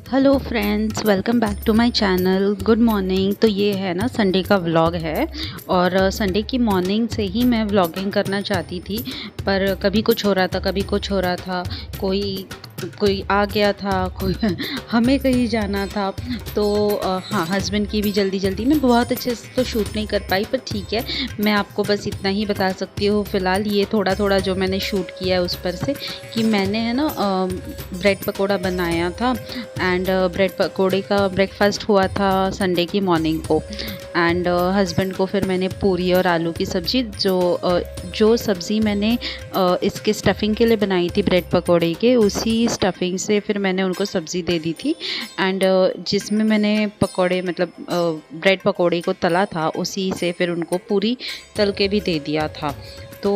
Hello friends, welcome back to my channel. Good morning. तो ये है ना संडे का व्लॉग है और संडे की मॉर्निंग से ही मैं व्लॉगिंग करना चाहती थी, पर कभी कुछ हो रहा था, कभी कुछ हो रहा था। कोई कोई आ गया था, कोई हमें कहीं जाना था। तो हाँ, हस्बैंड की भी जल्दी जल्दी में बहुत अच्छे से तो शूट नहीं कर पाई, पर ठीक है, मैं आपको बस इतना ही बता सकती हूँ फ़िलहाल। ये थोड़ा थोड़ा जो मैंने शूट किया है उस पर से कि मैंने है ना ब्रेड पकोड़ा बनाया था एंड ब्रेड पकोड़े का ब्रेकफास्ट हुआ था संडे की मॉर्निंग को। एंड हस्बैंड को फिर मैंने पूरी और आलू की सब्ज़ी, जो सब्ज़ी मैंने इसके स्टफिंग के लिए बनाई थी ब्रेड पकोड़े के, उसी स्टफिंग से फिर मैंने उनको सब्ज़ी दे दी थी। एंड जिसमें मैंने पकोड़े मतलब ब्रेड पकोड़े को तला था, उसी से फिर उनको पूरी तल के भी दे दिया था। तो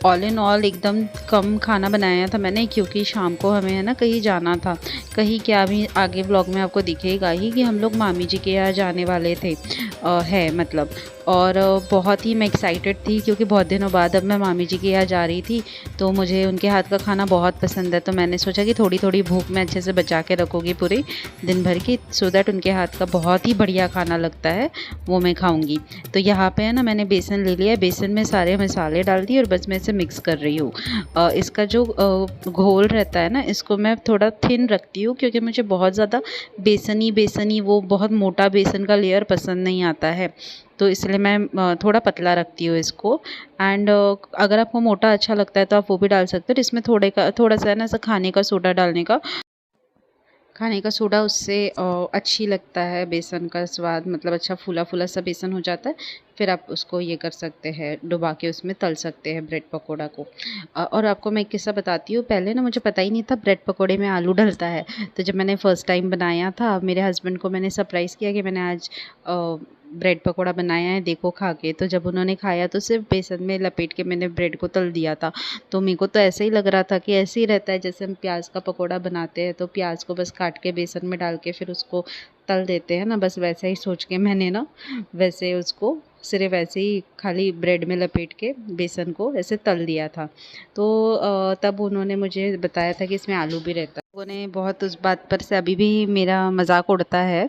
ऑल इन ऑल एकदम कम खाना बनाया था मैंने, क्योंकि शाम को हमें है ना कहीं जाना था। कहीं क्या, अभी आगे व्लॉग में आपको दिखेगा ही कि हम लोग मामी जी के यहाँ जाने वाले थे, है मतलब। और बहुत ही मैं एक्साइटेड थी, क्योंकि बहुत दिनों बाद अब मैं मामी जी के यहाँ जा रही थी। तो मुझे उनके हाथ का खाना बहुत पसंद है, तो मैंने सोचा कि थोड़ी थोड़ी भूख मैं अच्छे से बचा के रखूँगी पूरे दिन भर की, सो दैट उनके हाथ का बहुत ही बढ़िया खाना लगता है, वो मैं खाऊँगी। तो यहाँ पे है ना मैंने बेसन ले लिया है, बेसन में सारे मसाले डाल दिए और बस मैं इसे मिक्स कर रही हूँ। इसका जो घोल रहता है ना, इसको मैं थोड़ा थिन रखती हूँ, क्योंकि मुझे बहुत ज़्यादा बेसनी बेसनी वो बहुत मोटा बेसन का लेयर पसंद नहीं आता है। तो इसलिए मैं थोड़ा पतला रखती हूँ इसको। एंड अगर आपको मोटा अच्छा लगता है तो आप वो भी डाल सकते हो। इसमें थोड़ा सा ना ऐसा खाने का सोडा डालने का, खाने का सोडा, उससे अच्छी लगता है बेसन का स्वाद, मतलब अच्छा फूला फूला सा बेसन हो जाता है। फिर आप उसको ये कर सकते हैं, डुबा के उसमें तल सकते हैं ब्रेड पकोड़ा को। और आपको मैं एक किस्सा बताती हूँ। पहले ना मुझे पता ही नहीं था ब्रेड पकोड़े में आलू डलता है। तो जब मैंने फ़र्स्ट टाइम बनाया था, मेरे हस्बैंड को मैंने सरप्राइज़ किया कि मैंने आज ब्रेड पकोड़ा बनाया है, देखो खा के। तो जब उन्होंने खाया तो सिर्फ बेसन में लपेट के मैंने ब्रेड को तल दिया था। तो मेरे को तो ऐसे ही लग रहा था कि ऐसे ही रहता है जैसे हम प्याज का पकोड़ा बनाते हैं, तो प्याज को बस काट के बेसन में डाल के फिर उसको तल देते हैं ना, बस वैसा ही सोच के मैंने ना वैसे उसको सिर्फ वैसे ही खाली ब्रेड में लपेट के बेसन को ऐसे तल दिया था। तो तब उन्होंने मुझे बताया था कि इसमें आलू भी रहता है। लोगों ने बहुत उस बात पर से अभी भी मेरा मजाक उड़ता है।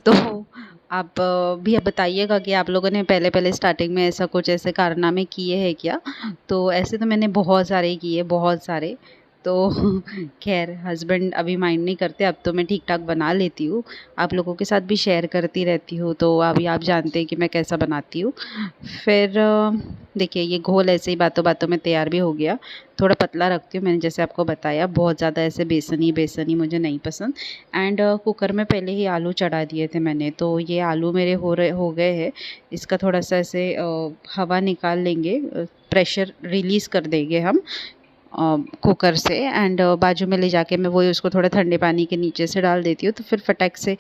तो आप भी अब बताइएगा कि आप लोगों ने पहले पहले स्टार्टिंग में ऐसा कुछ ऐसे कारनामे किए हैं क्या? तो ऐसे तो मैंने बहुत सारे किए, बहुत सारे। तो खैर हस्बैंड अभी माइंड नहीं करते, अब तो मैं ठीक ठाक बना लेती हूँ। आप लोगों के साथ भी शेयर करती रहती हूँ, तो अभी आप जानते हैं कि मैं कैसा बनाती हूँ। फिर देखिए ये घोल ऐसे ही बातों बातों में तैयार भी हो गया। थोड़ा पतला रखती हूँ मैंने, जैसे आपको बताया, बहुत ज़्यादा ऐसे बेसनी बेसनी मुझे नहीं पसंद। एंड कुकर में पहले ही आलू चढ़ा दिए थे मैंने, तो ये आलू मेरे हो गए हैं। इसका थोड़ा सा ऐसे हवा निकाल लेंगे, प्रेशर रिलीज़ कर देंगे हम कुकर से। एंड बाजू में ले जाके मैं वही उसको थोड़ा ठंडे पानी के नीचे से डाल देती हूँ, तो फिर फटाक से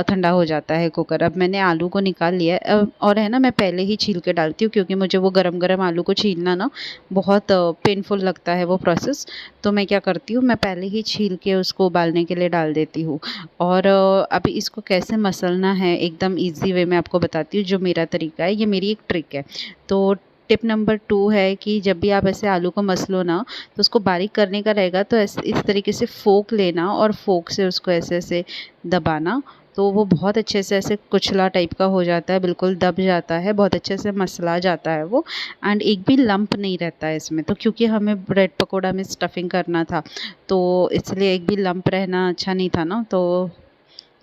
ठंडा हो जाता है कुकर। अब मैंने आलू को निकाल लिया है, और है ना मैं पहले ही छील के डालती हूँ, क्योंकि मुझे वो गरम गरम आलू को छीलना ना बहुत पेनफुल लगता है वो प्रोसेस। तो मैं क्या करती हूँ, मैं पहले ही छील के उसको उबालने के लिए डाल देती हूँ। और अभी इसको कैसे मसलना है एकदम ईजी वे में आपको बताती हूँ, जो मेरा तरीका है, ये मेरी एक ट्रिक है। तो टिप नंबर 2 है कि जब भी आप ऐसे आलू को मसलो ना, तो उसको बारीक करने का रहेगा, तो ऐसे इस तरीके से फ़ोक लेना और फ़ोक से उसको ऐसे ऐसे दबाना, तो वो बहुत अच्छे से ऐसे कुचला टाइप का हो जाता है, बिल्कुल दब जाता है, बहुत अच्छे से मसला जाता है वो। एंड एक भी लंप नहीं रहता है इसमें, तो क्योंकि हमें ब्रेड पकोड़ा में स्टफिंग करना था, तो इसलिए एक भी लंप रहना अच्छा नहीं था ना। तो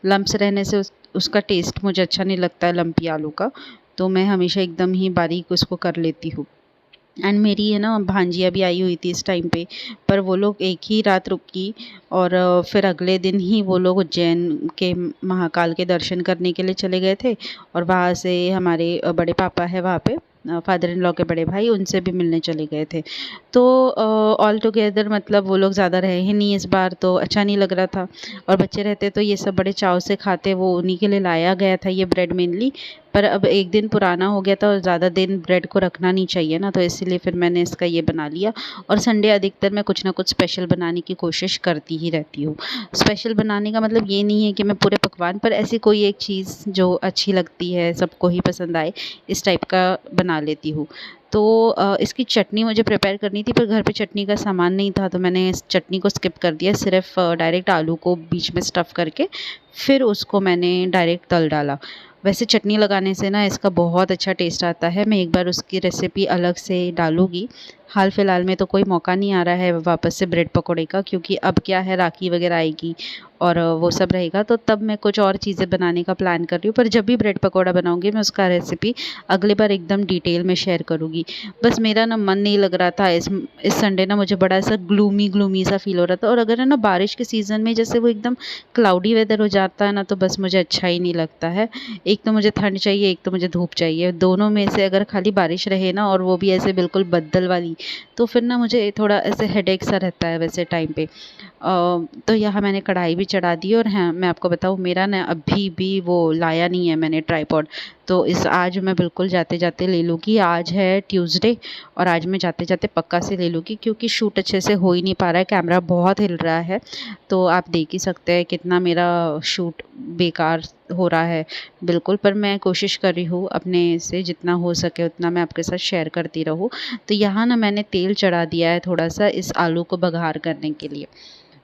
लम्प्स रहने से उसका टेस्ट मुझे अच्छा नहीं लगता है, लम्पी आलू का। तो मैं हमेशा एकदम ही बारीक उसको कर लेती हूँ। एंड मेरी है ना भांजिया भी आई हुई थी इस टाइम पे, पर वो लोग एक ही रात रुकी, और फिर अगले दिन ही वो लोग उज्जैन के महाकाल के दर्शन करने के लिए चले गए थे। और वहाँ से हमारे बड़े पापा है वहाँ पे, फादर इन लॉ के बड़े भाई, उनसे भी मिलने चले गए थे। तो ऑल टुगेदर मतलब वो लोग ज़्यादा रहे ही नहीं इस बार, तो अच्छा नहीं लग रहा था। और बच्चे रहते तो ये सब बड़े चाव से खाते, वो उन्हीं के लिए लाया गया था ये ब्रेड मेनली। पर अब एक दिन पुराना हो गया था और ज़्यादा दिन ब्रेड को रखना नहीं चाहिए ना, तो इसीलिए फिर मैंने इसका ये बना लिया। और संडे अधिकतर मैं कुछ ना कुछ स्पेशल बनाने की कोशिश करती ही रहती हूँ। स्पेशल बनाने का मतलब ये नहीं है कि मैं पूरे पकवान, पर ऐसी कोई एक चीज़ जो अच्छी लगती है, सबको ही पसंद आए, इस टाइप का बना लेती हूँ। तो इसकी चटनी मुझे प्रिपेयर करनी थी, पर घर पे चटनी का सामान नहीं था, तो मैंने इस चटनी को स्किप कर दिया। सिर्फ़ डायरेक्ट आलू को बीच में स्टफ़ करके फिर उसको मैंने डायरेक्ट तल डाला। वैसे चटनी लगाने से ना इसका बहुत अच्छा टेस्ट आता है। मैं एक बार उसकी रेसिपी अलग से डालूँगी। हाल फिलहाल में तो कोई मौका नहीं आ रहा है वापस से ब्रेड पकोड़े का, क्योंकि अब क्या है, राखी वगैरह आएगी और वो सब रहेगा, तो तब मैं कुछ और चीज़ें बनाने का प्लान कर रही हूँ। पर जब भी ब्रेड पकोड़ा बनाऊँगी मैं उसका रेसिपी अगली बार एकदम डिटेल में शेयर करूँगी। बस मेरा ना मन नहीं लग रहा था इस संडे ना, मुझे बड़ा सा ग्लूमी सा फ़ील हो रहा था। और अगर है ना बारिश के सीज़न में जैसे वो एकदम क्लाउडी वेदर हो जाता है ना, तो बस मुझे अच्छा ही नहीं लगता है। एक तो मुझे ठंड चाहिए, एक तो मुझे धूप चाहिए। दोनों में से अगर खाली बारिश रहे ना, और वो भी ऐसे बिल्कुल बद्दल वाली, तो फिर ना मुझे थोड़ा ऐसे हेडेक सा रहता है वैसे टाइम पे। तो यहाँ मैंने कढ़ाई भी चढ़ा दी। और हाँ, मैं आपको बताऊँ, मेरा ना अभी भी वो लाया नहीं है मैंने ट्राइपॉड। तो आज मैं बिल्कुल जाते-जाते ले लूँगी। आज है ट्यूसडे और आज मैं जाते-जाते पक्का से ले लूँगी, क्योंकि शूट अच्छे से हो ही नहीं पा रहा है, कैमरा बहुत हिल रहा है। तो आप देख ही सकते हैं कितना मेरा शूट बेकार हो रहा है बिल्कुल। पर मैं कोशिश कर रही हूँ अपने से जितना हो सके उतना मैं आपके साथ शेयर करती रहूँ। तो यहाँ ना मैंने तेल चढ़ा दिया है थोड़ा-सा इस आलू को बघार करने के लिए।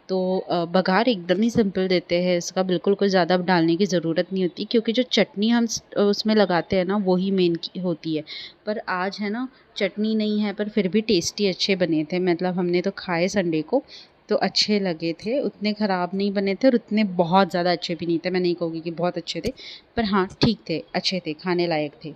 तो बघार एकदम ही सिंपल देते हैं इसका, बिल्कुल कुछ ज़्यादा डालने की ज़रूरत नहीं होती, क्योंकि जो चटनी हम उसमें लगाते हैं ना, वो ही मेन की होती है। पर आज है ना चटनी नहीं है, पर फिर भी टेस्टी अच्छे बने थे। मतलब हमने तो खाए संडे को, तो अच्छे लगे थे, उतने ख़राब नहीं बने थे और उतने बहुत ज़्यादा अच्छे भी नहीं थे। मैं नहीं कहूँगी कि बहुत अच्छे थे, पर हाँ ठीक थे, अच्छे थे, खाने लायक थे।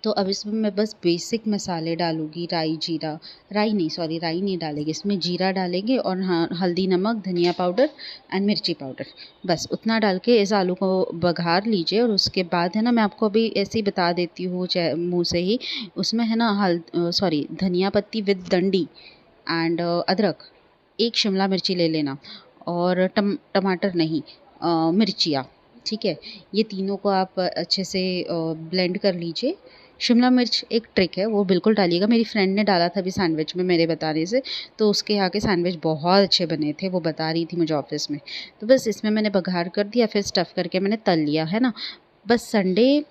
तो अब इसमें मैं बस बेसिक मसाले डालूँगी, राई जीरा, राई नहीं, सॉरी, राई नहीं डालेंगे इसमें, जीरा डालेंगे और हाँ, हल्दी, नमक, धनिया पाउडर एंड मिर्ची पाउडर। बस उतना डाल के इस आलू को बघार लीजिए। और उसके बाद है ना, मैं आपको अभी ऐसे ही बता देती हूँ मुँह से ही, उसमें है ना सॉरी, धनिया पत्ती विद डंडी एंड अदरक, एक शिमला मिर्ची ले लेना, और टमाटर नहीं, मिर्चियाँ, ठीक है? ये तीनों को आप अच्छे से ब्लेंड कर लीजिए। शिमला मिर्च एक ट्रिक है, वो बिल्कुल डालिएगा। मेरी फ्रेंड ने डाला था अभी सैंडविच में मेरे बताने से, तो उसके यहाँ के सैंडविच बहुत अच्छे बने थे, वो बता रही थी मुझे ऑफ़िस में। तो बस इसमें मैंने बघार कर दिया, फिर स्टफ़ करके मैंने तल लिया, है ना? बस संडे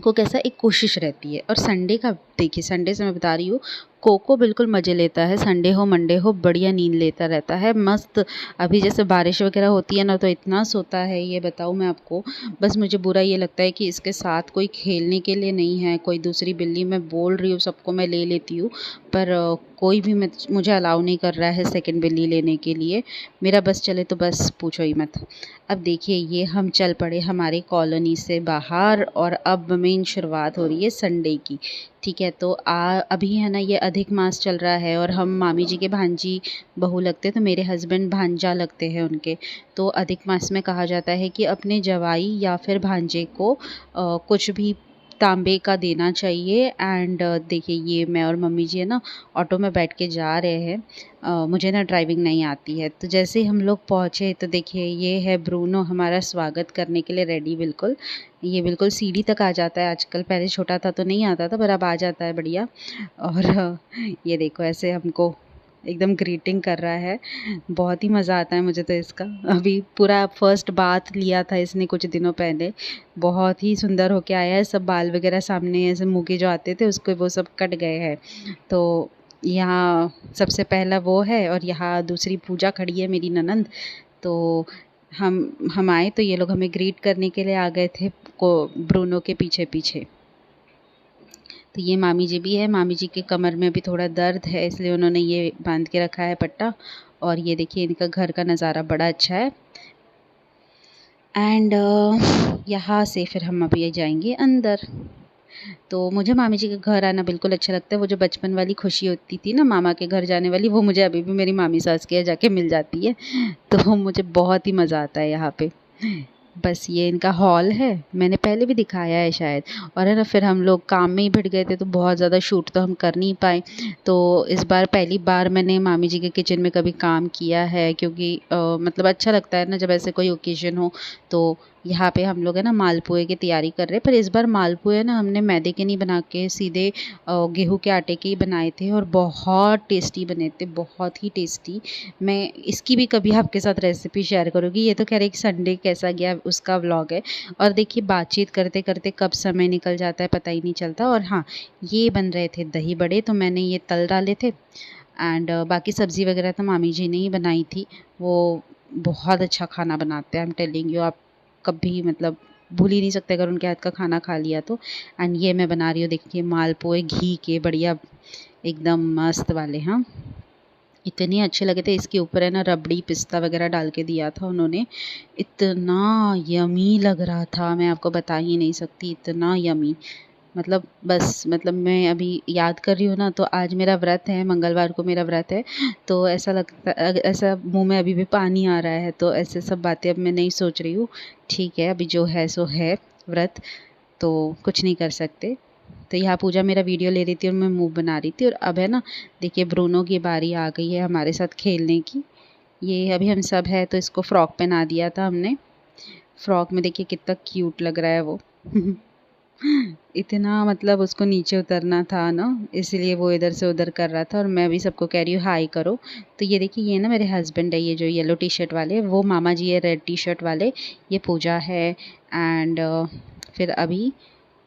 को कैसा एक कोशिश रहती है। और संडे का देखिए, संडे से मैं बता रही हूँ, कोको बिल्कुल मज़े लेता है, संडे हो मंडे हो बढ़िया नींद लेता रहता है मस्त। अभी जैसे बारिश वगैरह होती है ना, तो इतना सोता है, ये बताऊँ मैं आपको। बस मुझे बुरा ये लगता है कि इसके साथ कोई खेलने के लिए नहीं है, कोई दूसरी बिल्ली। मैं बोल रही हूँ सबको मैं ले लेती हूँ, पर कोई भी मुझे अलाउ नहीं कर रहा है सेकंड बिल्ली लेने के लिए। मेरा बस चले तो बस पूछो ही मत। अब देखिए, ये हम चल पड़े हमारे कॉलोनी से बाहर, और अब मेन शुरुआत हो रही है संडे की, ठीक है? तो अभी है ना, ये अधिक मास चल रहा है और हम मामी जी के भांजी बहू लगते हैं, तो मेरे हस्बैंड भांजा लगते हैं उनके। तो अधिक मास में कहा जाता है कि अपने जवाई या फिर भांजे को कुछ भी तांबे का देना चाहिए। एंड देखिए, ये मैं और मम्मी जी है ना ऑटो में बैठ के जा रहे हैं। मुझे ना ड्राइविंग नहीं आती है, तो जैसे ही हम लोग पहुँचे तो देखिए, ये है ब्रूनो हमारा स्वागत करने के लिए रेडी बिल्कुल। ये बिल्कुल सीढ़ी तक आ जाता है आजकल, पहले छोटा था तो नहीं आता था, पर अब आ जाता है बढ़िया। और ये देखो ऐसे हमको एकदम ग्रीटिंग कर रहा है। बहुत ही मज़ा आता है मुझे तो इसका। अभी पूरा फर्स्ट बाथ लिया था इसने कुछ दिनों पहले, बहुत ही सुंदर होके आया है। सब बाल वगैरह सामने ऐसे मुँह के जो आते थे उसको वो सब कट गए हैं। तो यहाँ सबसे पहला वो है, और यहाँ दूसरी पूजा खड़ी है मेरी ननंद। तो हम आए तो ये लोग हमें ग्रीट करने के लिए आ गए थे को ब्रूनो के पीछे पीछे। तो ये मामी जी भी है, मामी जी के कमर में भी थोड़ा दर्द है, इसलिए उन्होंने ये बांध के रखा है पट्टा। और ये देखिए, इनका घर का नज़ारा बड़ा अच्छा है। एंड यहाँ से फिर हम अभी जाएंगे अंदर। तो मुझे मामी जी के घर आना बिल्कुल अच्छा लगता है। वो जो बचपन वाली खुशी होती थी ना मामा के घर जाने वाली, वो मुझे अभी भी मेरी मामी सास के यहाँ जाके मिल जाती है। तो मुझे बहुत ही मज़ा आता है यहाँ पे। बस ये इनका हॉल है, मैंने पहले भी दिखाया है शायद। और है ना, फिर हम लोग काम में ही भिड़ गए थे, तो बहुत ज़्यादा शूट तो हम कर नहीं पाए। तो इस बार पहली बार मैंने मामी जी के किचन में कभी काम किया है, क्योंकि मतलब अच्छा लगता है ना जब ऐसे कोई ओकेज़न हो, तो यहाँ पे हम लोग है ना मालपुए की तैयारी कर रहे हैं, पर इस बार मालपुए ना हमने मैदे के नहीं बना के सीधे गेहूं के आटे के ही बनाए थे और बहुत टेस्टी बने थे, बहुत ही टेस्टी। मैं इसकी भी कभी आपके साथ रेसिपी शेयर करूँगी। ये तो कह रहे कि संडे कैसा गया उसका व्लॉग है। और देखिए बातचीत करते करते कब समय निकल जाता है पता ही नहीं चलता। और हाँ, ये बन रहे थे दही बड़े, तो मैंने ये तल डाले थे। एंड बाकी सब्ज़ी वगैरह तो मामी जी ने ही बनाई थी। वो बहुत अच्छा खाना बनाते हैं, आई एम टेलिंग यू। आप कभी मतलब भूल ही नहीं सकते अगर उनके हाथ का खाना खा लिया तो। एंड ये मैं बना रही हूँ देखिए मालपुए घी के, बढ़िया एकदम मस्त वाले। हाँ, इतने अच्छे लगे थे। इसके ऊपर है ना रबड़ी पिस्ता वगैरह डाल के दिया था उन्होंने। इतना यमी लग रहा था, मैं आपको बता ही नहीं सकती, इतना यमी। मतलब बस मतलब मैं अभी याद कर रही हूँ ना, तो आज मेरा व्रत है, मंगलवार को मेरा व्रत है। तो ऐसा लगता, ऐसा मुंह में अभी भी पानी आ रहा है। तो ऐसे सब बातें अब मैं नहीं सोच रही हूँ। ठीक है, अभी जो है सो है व्रत, तो कुछ नहीं कर सकते। तो यहाँ पूजा मेरा वीडियो ले रही थी और मैं मुंह बना रही थी। और अब है ना देखिए ब्रूनो की बारी आ गई है हमारे साथ खेलने की। ये अभी हम सब है तो इसको फ्रॉक पहना दिया था हमने। फ्रॉक में देखिए कितना क्यूट लग रहा है वो। इतना मतलब उसको नीचे उतरना था ना, इसलिए वो इधर से उधर कर रहा था। और मैं भी सबको कह रही हूँ हाय करो। तो ये देखिए ये ना मेरे हस्बैंड है, ये जो येलो टी शर्ट वाले, वो मामा जी है रेड टी शर्ट वाले, ये पूजा है। एंड फिर अभी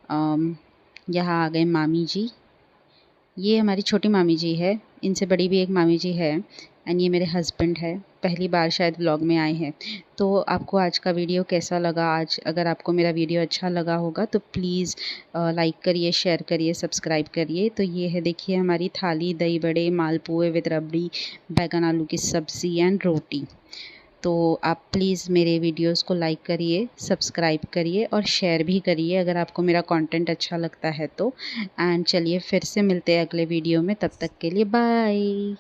यहाँ आ गए मामी जी। ये हमारी छोटी मामी जी है, इनसे बड़ी भी एक मामी जी है। एंड ये मेरे हस्बैंड है, पहली बार शायद व्लॉग में आए हैं। तो आपको आज का वीडियो कैसा लगा? आज अगर आपको मेरा वीडियो अच्छा लगा होगा तो प्लीज़ लाइक करिए, शेयर करिए, सब्सक्राइब करिए। तो ये है देखिए हमारी थाली, दही बड़े, मालपुए विद रबड़ी, बैगन आलू की सब्ज़ी एंड रोटी। तो आप प्लीज़ मेरे वीडियोस को लाइक करिए, सब्सक्राइब करिए और शेयर भी करिए अगर आपको मेरा कंटेंट अच्छा लगता है तो। एंड चलिए फिर से मिलते हैं अगले वीडियो में, तब तक के लिए बाय।